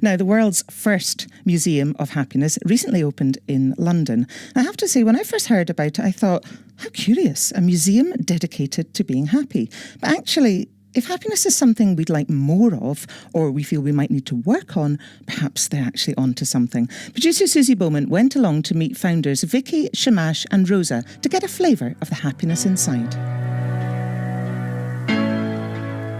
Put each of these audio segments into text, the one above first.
Now, the world's first Museum of Happiness recently opened in London. I have to say, when I first heard about it, I thought, how curious, a museum dedicated to being happy. But actually, if happiness is something we'd like more of, or we feel we might need to work on, perhaps they're actually onto something. Producer Susie Bowman went along to meet founders Vicky, Shamash and Rosa to get a flavour of the happiness inside.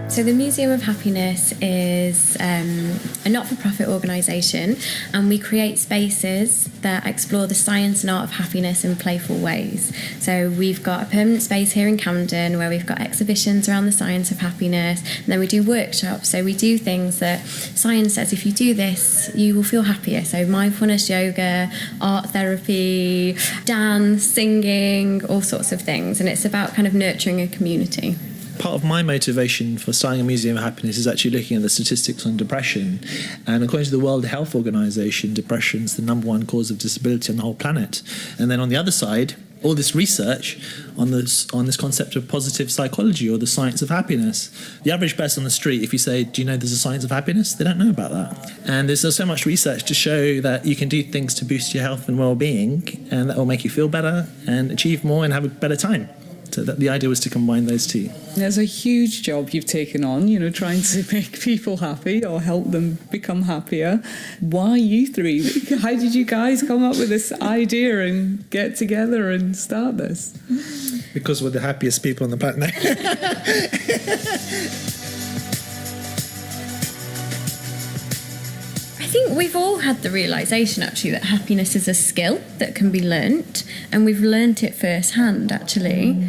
So the Museum of Happiness is a not-for-profit organisation, and we create spaces that explore the science and art of happiness in playful ways. So we've got a permanent space here in Camden where we've got exhibitions around the science of happiness, and then we do workshops. So we do things that science says if you do this, you will feel happier. So mindfulness yoga, art therapy, dance, singing, all sorts of things. And it's about kind of nurturing a community. Part of my motivation for starting a Museum of Happiness is actually looking at the statistics on depression. And according to the World Health Organization, depression is the number one cause of disability on the whole planet. And then on the other side, all this research on this concept of positive psychology or the science of happiness. The average person on the street, if you say, do you know there's a science of happiness? They don't know about that. And there's so much research to show that you can do things to boost your health and well-being, and that will make you feel better and achieve more and have a better time. So that the idea was to combine those two. There's a huge job you've taken on, trying to make people happy or help them become happier. Why you three? How did you guys come up with this idea and get together and start this? Because we're the happiest people on the planet. I think we've all had the realisation actually that happiness is a skill that can be learnt, and we've learnt it firsthand actually.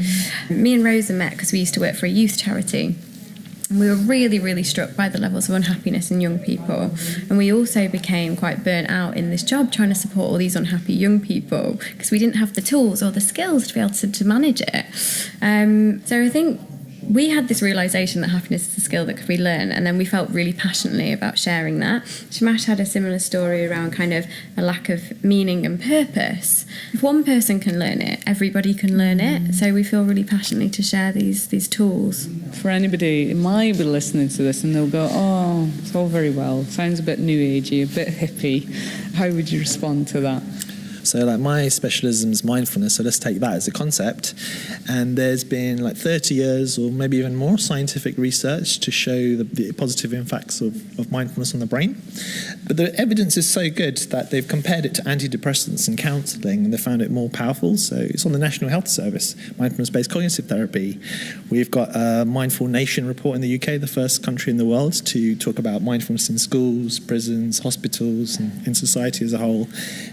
Me and Rosa met because we used to work for a youth charity, and we were really, really struck by the levels of unhappiness in young people, and we also became quite burnt out in this job trying to support all these unhappy young people because we didn't have the tools or the skills to be able to manage it. So I think we had this realisation that happiness is a skill that could be learned, and then we felt really passionately about sharing that. Shamash had a similar story around kind of a lack of meaning and purpose. If one person can learn it, everybody can learn it. So we feel really passionately to share these tools. For anybody who might be listening to this and they'll go, oh, it's all very well, sounds a bit new agey, a bit hippie. How would you respond to that? So my specialism is mindfulness, so let's take that as a concept. And there's been 30 years or maybe even more scientific research to show the positive impacts of mindfulness on the brain. But the evidence is so good that they've compared it to antidepressants and counselling, and they found it more powerful. So it's on the National Health Service, mindfulness-based cognitive therapy. We've got a Mindful Nation report in the UK, the first country in the world to talk about mindfulness in schools, prisons, hospitals, and in society as a whole.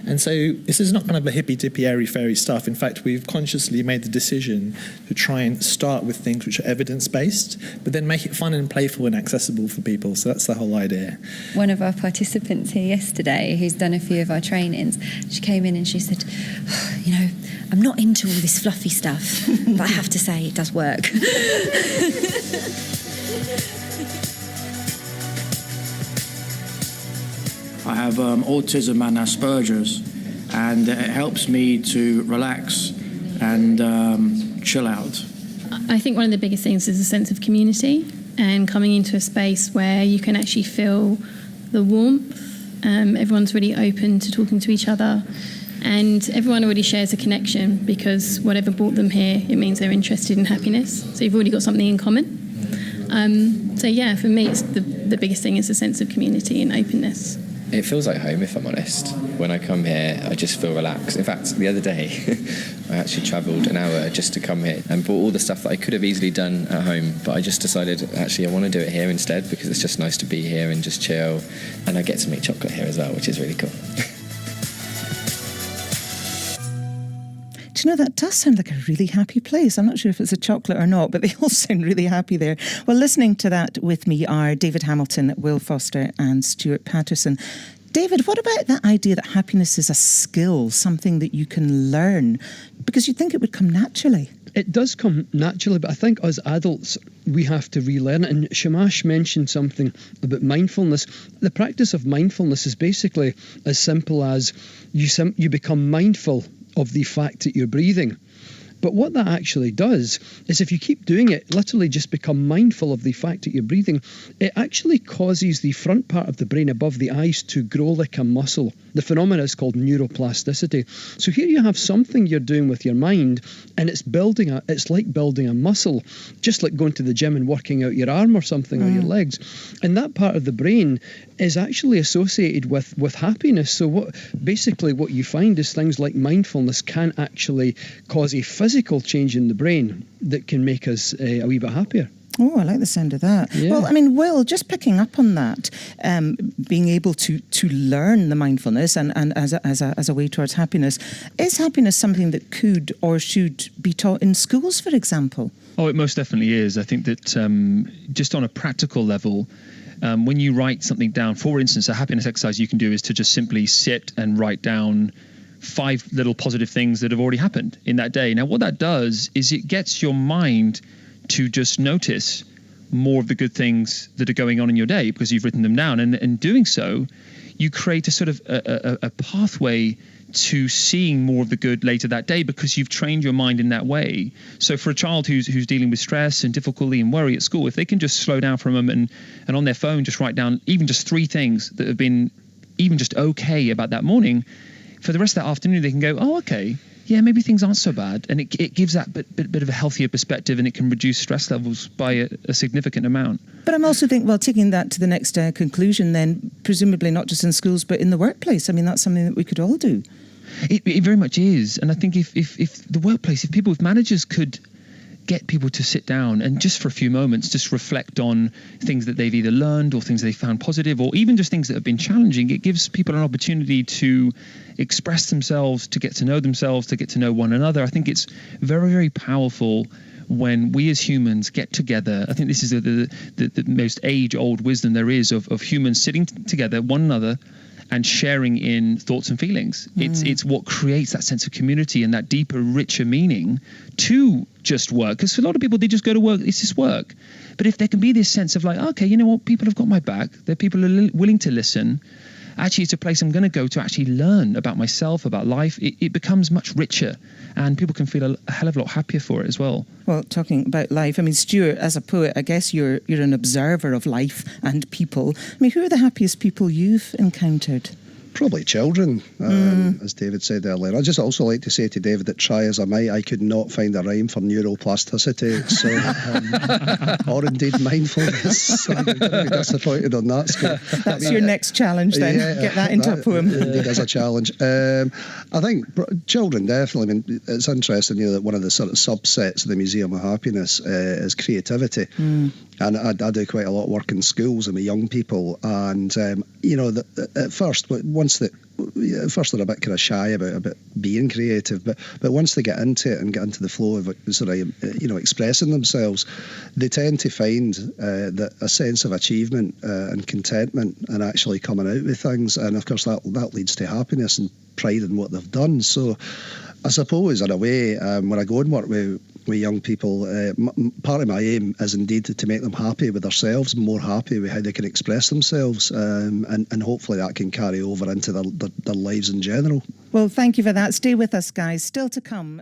And so this is not kind of a hippy-dippy, airy-fairy stuff. In fact, we've consciously made the decision to try and start with things which are evidence-based, but then make it fun and playful and accessible for people. So that's the whole idea. One of our participants here yesterday, who's done a few of our trainings, she came in and she said, I'm not into all this fluffy stuff, but I have to say it does work. I have autism and Asperger's, and it helps me to relax and chill out. I think one of the biggest things is a sense of community and coming into a space where you can actually feel the warmth. Everyone's really open to talking to each other, and everyone already shares a connection because whatever brought them here, it means they're interested in happiness. So you've already got something in common. For me, it's the biggest thing is a sense of community and openness. It feels like home, if I'm honest. When I come here, I just feel relaxed. In fact, the other day, I actually travelled an hour just to come here and bought all the stuff that I could have easily done at home, but I just decided, actually, I want to do it here instead because it's just nice to be here and just chill. And I get to make chocolate here as well, which is really cool. Do you know, that does sound like a really happy place. I'm not sure if it's a chocolate or not, but they all sound really happy there. Well, listening to that with me are David Hamilton, Will Foster and Stuart Patterson. David, what about that idea that happiness is a skill, something that you can learn? Because you'd think it would come naturally. It does come naturally, but I think as adults, we have to relearn it. And Shamash mentioned something about mindfulness. The practice of mindfulness is basically as simple as you become mindful of the fact that you're breathing. But what that actually does is if you keep doing it, literally just become mindful of the fact that you're breathing, it actually causes the front part of the brain above the eyes to grow like a muscle. The phenomena is called neuroplasticity. So here you have something you're doing with your mind, and it's like building a muscle, just like going to the gym and working out your arm or something, or your legs. And that part of the brain is actually associated with happiness. So what you find is things like mindfulness can actually cause a physical change in the brain that can make us a wee bit happier. Oh, I like the sound of that. Yeah. Well, I mean, Will, just picking up on that, being able to learn the mindfulness and as a way towards happiness, is happiness something that could or should be taught in schools, for example? Oh, it most definitely is. I think that just on a practical level, when you write something down, for instance, a happiness exercise you can do is to just simply sit and write down 5 little positive things that have already happened in that day. Now, what that does is it gets your mind to just notice more of the good things that are going on in your day because you've written them down. And in doing so, you create a sort of a pathway to seeing more of the good later that day because you've trained your mind in that way. So for a child who's dealing with stress and difficulty and worry at school, if they can just slow down for a moment and on their phone just write down even just 3 things that have been even just okay about that morning, for the rest of that afternoon they can go, oh, okay, yeah, maybe things aren't so bad. And it gives that bit of a healthier perspective, and it can reduce stress levels by a significant amount. But I'm also thinking, well, taking that to the next conclusion then, presumably not just in schools but in the workplace. I mean, that's something that we could all do. It very much is. And I think if the workplace, if managers could get people to sit down and just for a few moments just reflect on things that they've either learned or things they found positive or even just things that have been challenging, it gives people an opportunity to express themselves, to get to know themselves, to get to know one another. I think it's very, very powerful when we as humans get together. I think this is the most age-old wisdom there is of humans sitting together, one another, and sharing in thoughts and feelings. It's what creates that sense of community and that deeper, richer meaning to just work. Because for a lot of people, they just go to work, it's just work. But if there can be this sense of like, okay, you know what, people have got my back, there are people who are willing to listen, actually it's a place I'm going to go to actually learn about myself, about life, it becomes much richer and people can feel a hell of a lot happier for it as well. Well, talking about life, I mean, Stuart, as a poet, I guess you're an observer of life and people. I mean, who are the happiest people you've encountered? Probably children, as David said earlier. I'd just also like to say to David that try as I might, I could not find a rhyme for neuroplasticity, so or indeed mindfulness. I'm going to be disappointed on that score. That's your next challenge then, get that into a poem. Indeed is a challenge. I think children definitely, I mean, it's interesting, you know, that one of the sort of subsets of the Museum of Happiness is creativity. And I do quite a lot of work in schools and with young people, and you know, at first they're a bit kind of shy about being creative, but once they get into it and get into the flow of sort of you know, expressing themselves, they tend to find that a sense of achievement and contentment and actually coming out with things, and of course that leads to happiness and pride in what they've done. So I suppose in a way, when I go and work with young people, part of my aim is indeed to make them happy with themselves, more happy with how they can express themselves, and hopefully that can carry over into their lives in general. Well, thank you for that. Stay with us, guys. Still to come.